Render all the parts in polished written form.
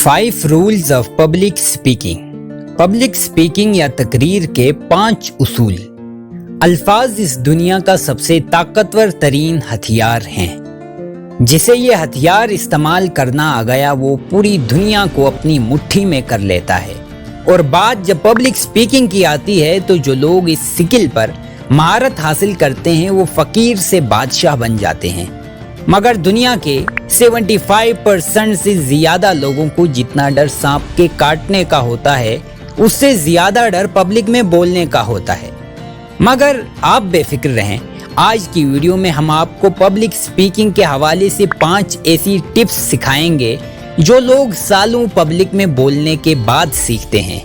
5 rules of public speaking. Public speaking या तकरीर के 5 उसूल। अल्फाज इस दुनिया का सबसे ताकतवर तरीन हथियार हैं। जिसे ये हथियार इस्तेमाल करना आ गया वो पूरी दुनिया को अपनी मुट्ठी में कर लेता है। और बात जब पब्लिक स्पीकिंग की आती है तो जो लोग इस स्किल पर महारत हासिल करते हैं वो फकीर से बादशाह बन जाते हैं। मगर दुनिया के 75% से ज्यादा लोगों को जितना डर सांप के काटने का होता है उससे ज्यादा डर पब्लिक में बोलने का होता है। मगर आप बेफिक्र रहें, आज की वीडियो में हम आपको पब्लिक स्पीकिंग के हवाले से 5 ऐसी टिप्स सिखाएंगे जो लोग सालों पब्लिक में बोलने के बाद सीखते हैं।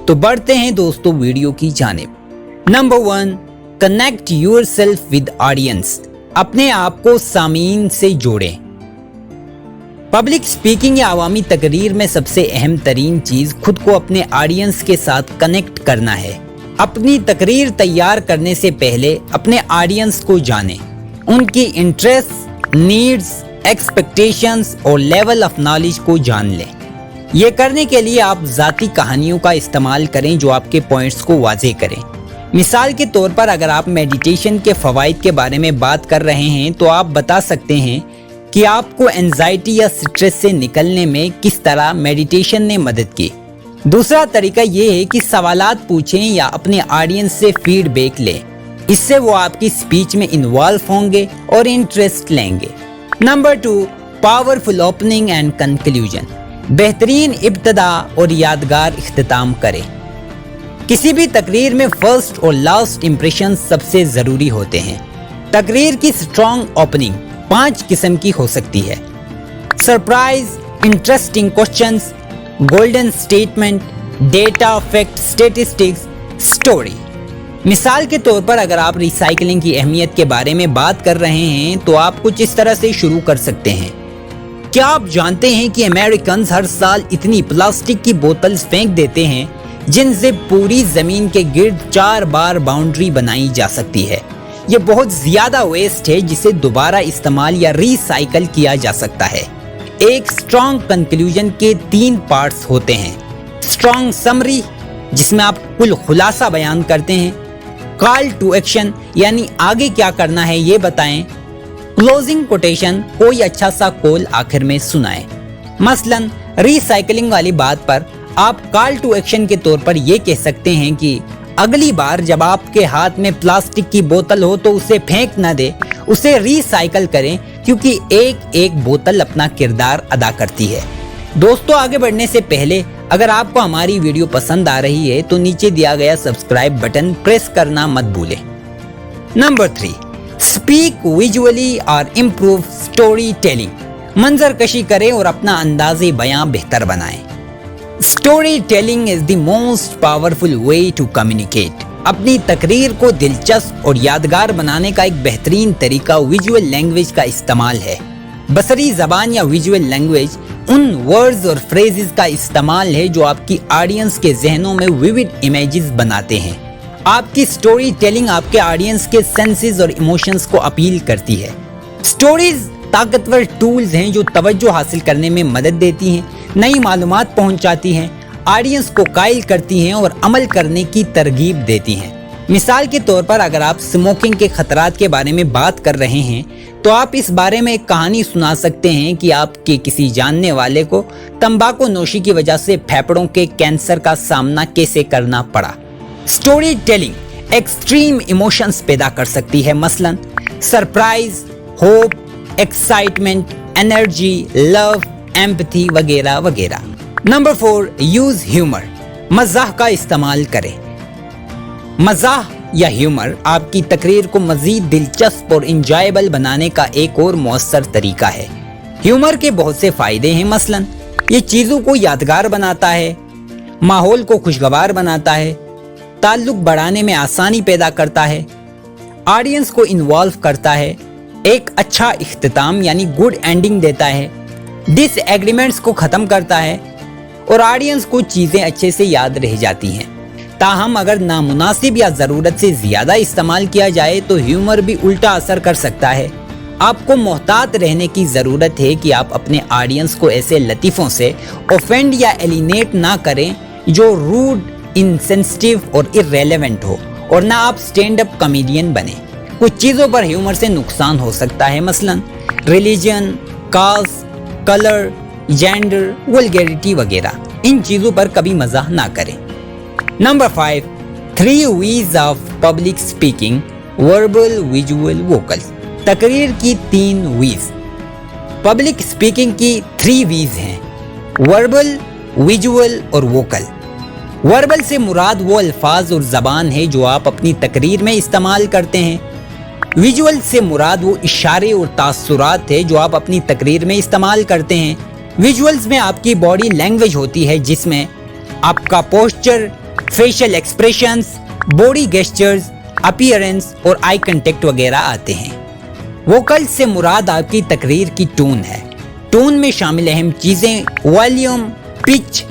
तो बढ़ते हैं दोस्तों वीडियो की जानिब। Number 1, connect yourself with audience. अपने आप को सामीन से जोड़ें। पब्लिक स्पीकिंग या अवामी तकरीर में सबसे अहम तरीन चीज खुद को अपने ऑडियंस के साथ कनेक्ट करना है। अपनी तकरीर तैयार करने से पहले अपने ऑडियंस को जानें, उनकी इंटरेस्ट, नीड्स, एक्सपेक्टेशंस और लेवल ऑफ नॉलेज को जान लें। ये करने के लिए आप ज़ाती कहानियों का इस्तेमाल करें जो आपके पॉइंट्स को वाज़ेह करें। मिसाल के तौर पर अगर आप मेडिटेशन के फ़वाइद के बारे में बात कर रहे हैं तो आप बता सकते हैं कि आपको एंजाइटी या स्ट्रेस से निकलने में किस तरह मेडिटेशन ने मदद की। दूसरा तरीका ये है कि सवालात पूछें या अपने ऑडियंस से फीडबैक लें। इससे वो आपकी स्पीच में इन्वॉल्व होंगे और इंटरेस्ट लेंगे। Number 2, powerful opening and conclusion. बेहतरीन इब्तिदा और यादगार इख्तिताम करें। किसी भी तकरीर में फर्स्ट और लास्ट इंप्रेशन सबसे ज़रूरी होते हैं। तकरीर की स्ट्रॉन्ग ओपनिंग 5 किस्म की हो सकती है: surprise, interesting questions, golden statement, data, fact, statistics, story. मिसाल के तौर पर अगर आप रिसाइकलिंग की अहमियत के बारे में बात कर रहे हैं तो आप कुछ इस तरह से शुरू कर सकते हैं: क्या आप जानते हैं कि अमेरिकन हर साल इतनी प्लास्टिक की बोतल्स फेंक देते हैं जिनसे पूरी जमीन के गिर्द 4 बार बाउंड्री बनाई जा सकती है। ये बहुत ज्यादा वेस्ट है जिसे दोबारा इस्तेमाल या रिसाइकल किया जा सकता है। एक स्ट्रॉन्ग कंक्लूजन के 3 पार्ट्स होते हैं: स्ट्रॉन्ग समरी जिसमें आप कुल खुलासा बयान करते हैं, कॉल टू एक्शन यानी आगे क्या करना है ये बताएं, क्लोजिंग कोटेशन कोई अच्छा सा कॉल आखिर में सुनाएं। मसलन रिसाइकलिंग वाली बात पर आप कॉल टू एक्शन के तौर पर ये कह सकते हैं कि अगली बार जब आपके हाथ में प्लास्टिक की बोतल हो तो उसे फेंक न दे, उसे रिसाइकल करें क्योंकि एक एक बोतल अपना किरदार अदा करती है। दोस्तों आगे बढ़ने से पहले अगर आपको हमारी वीडियो पसंद आ रही है तो नीचे दिया गया सब्सक्राइब बटन प्रेस करना मत भूलें। नंबर 3, स्पीक विजुअली और इम्प्रूव स्टोरी टेलिंग। मंजर कशी करें और अपना अंदाज़े बयां बेहतर बनाएं। Story telling is the most powerful way to communicate. अपनी तकरीर को दिलचस्प और यादगार बनाने का एक बेहतरीन तरीका विजुअल लैंग्वेज का इस्तेमाल है। बसरी जबान या विजुअल लैंग्वेज उन वर्ड्स और फ्रेजेस का इस्तेमाल है जो आपकी ऑडियंस के जहनों में विविड इमेजेस बनाते हैं। आपकी स्टोरी टेलिंग आपके ऑडियंस के सेंसेस और इमोशंस को अपील करती है। स्टोरीज ताकतवर टूल्स हैं जो तवज्जो हासिल करने में मदद देती हैं, नई मालूमात पहुंचाती हैं, ऑडियंस को कायल करती हैं और अमल करने की तरगीब देती हैं। मिसाल के तौर पर अगर आप स्मोकिंग के खतरात के बारे में बात कर रहे हैं तो आप इस बारे में एक कहानी सुना सकते हैं कि आपके किसी जानने वाले को तंबाकू नोशी की वजह से फेफड़ों के कैंसर का सामना कैसे करना पड़ा। स्टोरी टेलिंग एक्सट्रीम इमोशंस पैदा कर सकती है, मसलन surprise, hope, excitement, energy, love, empathy वगैरह वगैरह। Number 4, use humour. मजाह का इस्तेमाल करें। मजाह या ह्यूमर आपकी तकरीर को मजीद दिलचस्प और इंजॉयबल बनाने का एक और मौसर तरीका है। ह्यूमर के बहुत से फायदे हैं, मसलन ये चीज़ों को यादगार बनाता है, माहौल को खुशगवार बनाता है, ताल्लुक बढ़ाने में आसानी पैदा करता है, ऑडियंस को इन्वॉल्व करता है, एक अच्छा इख्तिताम यानी गुड एंडिंग देता है, डिसएग्रीमेंट्स को ख़त्म करता है और ऑडियंस को चीज़ें अच्छे से याद रह जाती हैं। ताहम अगर नामुनासिब या ज़रूरत से ज़्यादा इस्तेमाल किया जाए तो ह्यूमर भी उल्टा असर कर सकता है। آپ کو محتاط رہنے کی ضرورت ہے کہ آپ اپنے آڈینس کو ایسے لطیفوں سے اوفینڈ یا ایلینیٹ نہ کریں جو روڈ، انسینسٹیو اور irrelevant ہو، اور نہ آپ اسٹینڈ اپ کامیڈین بنیں۔ کچھ چیزوں پر ہیومر سے نقصان ہو سکتا ہے، مثلا religion, cost, colour, gender, vulgarity وغیرہ۔ ان چیزوں پر کبھی مزاح نہ کریں۔ نمبر 5، 3 V's of public speaking: verbal, visual, vocal. تقریر کی 3 V's۔ پبلک اسپیکنگ کی 3 V's ہیں: وربل، ویژول اور ووکل۔ وربل سے مراد وہ الفاظ اور زبان ہے جو آپ اپنی تقریر میں استعمال کرتے ہیں۔ ویژول سے مراد وہ اشارے اور تاثرات ہے جو آپ اپنی تقریر میں استعمال کرتے ہیں۔ ویژولز میں آپ کی باڈی لینگویج ہوتی ہے، جس میں آپ کا posture, facial expressions, body gestures, appearance اور آئی کنٹیکٹ وغیرہ آتے ہیں۔ ووکل سے مراد آپ کی تقریر کی ٹون ہے۔ ٹون میں شامل اہم چیزیں volume, pitch,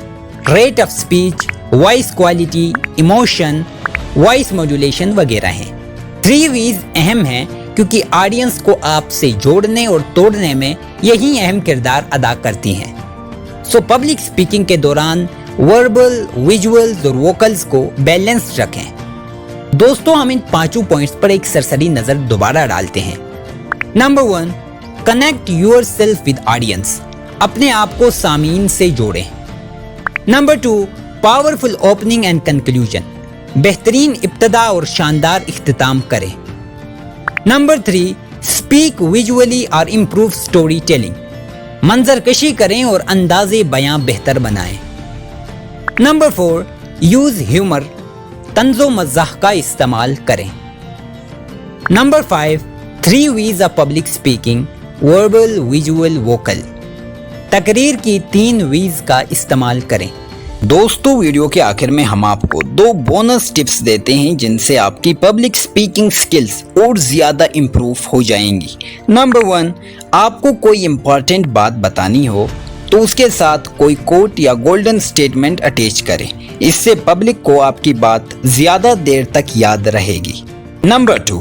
rate of speech, voice quality, emotion, voice modulation وغیرہ ہیں۔ 3 V's اہم ہیں کیونکہ آڈینس کو آپ سے جوڑنے اور توڑنے میں یہی اہم کردار ادا کرتی ہیں۔ سو پبلک اسپیکنگ کے دوران وربل، ویژولز اور ووکلز کو بیلنس رکھیں۔ دوستو، ہم ان 5 پوائنٹس پر ایک سرسری نظر دوبارہ ڈالتے ہیں۔ نمبر 1، connect yourself with audience. اپنے آپ کو سامعین سے جوڑیں۔ نمبر 2، پاورفل اوپننگ اینڈ کنکلوژن۔ بہترین ابتدا اور شاندار اختتام کریں۔ نمبر 3، اسپیک ویژولی اور امپروو اسٹوری ٹیلنگ۔ منظر کشی کریں اور انداز بیاں بہتر بنائیں۔ نمبر 4، یوز ہیومر۔ طنز و مزاح کا استعمال کریں۔ نمبر 5، 3 V's of public speaking: verbal, visual, vocal. تقریر کی 3 V's کا استعمال کریں۔ دوستو، ویڈیو کے آخر میں ہم آپ کو 2 بونس ٹپس دیتے ہیں جن سے آپ کی پبلک اسپیکنگ سکلز اور زیادہ امپروو ہو جائیں گی۔ نمبر 1، آپ کو کوئی امپورٹنٹ بات بتانی ہو تو اس کے ساتھ کوئی کوٹ یا گولڈن سٹیٹمنٹ اٹیچ کریں۔ اس سے پبلک کو آپ کی بات زیادہ دیر تک یاد رہے گی۔ نمبر 2،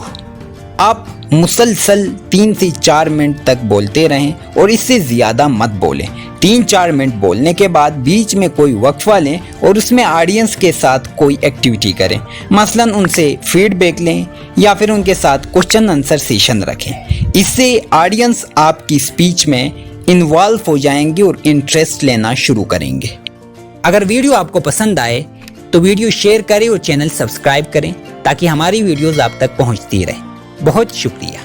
آپ مسلسل 3 سے 4 منٹ تک بولتے رہیں اور اس سے زیادہ مت بولیں۔ 3-4 منٹ بولنے کے بعد بیچ میں کوئی وقفہ لیں اور اس میں آڈینس کے ساتھ کوئی ایکٹیویٹی کریں، مثلا ان سے فیڈ بیک لیں یا پھر ان کے ساتھ کوسچن آنسر سیشن رکھیں۔ اس سے آڈینس آپ کی اسپیچ میں انوالو ہو جائیں گے اور انٹرسٹ لینا شروع کریں گے۔ اگر ویڈیو آپ کو پسند آئے تو ویڈیو شیئر کریں اور چینل سبسکرائب کریں تاکہ ہماری ویڈیوز آپ تک پہنچتی رہیں۔ بہت شکریہ۔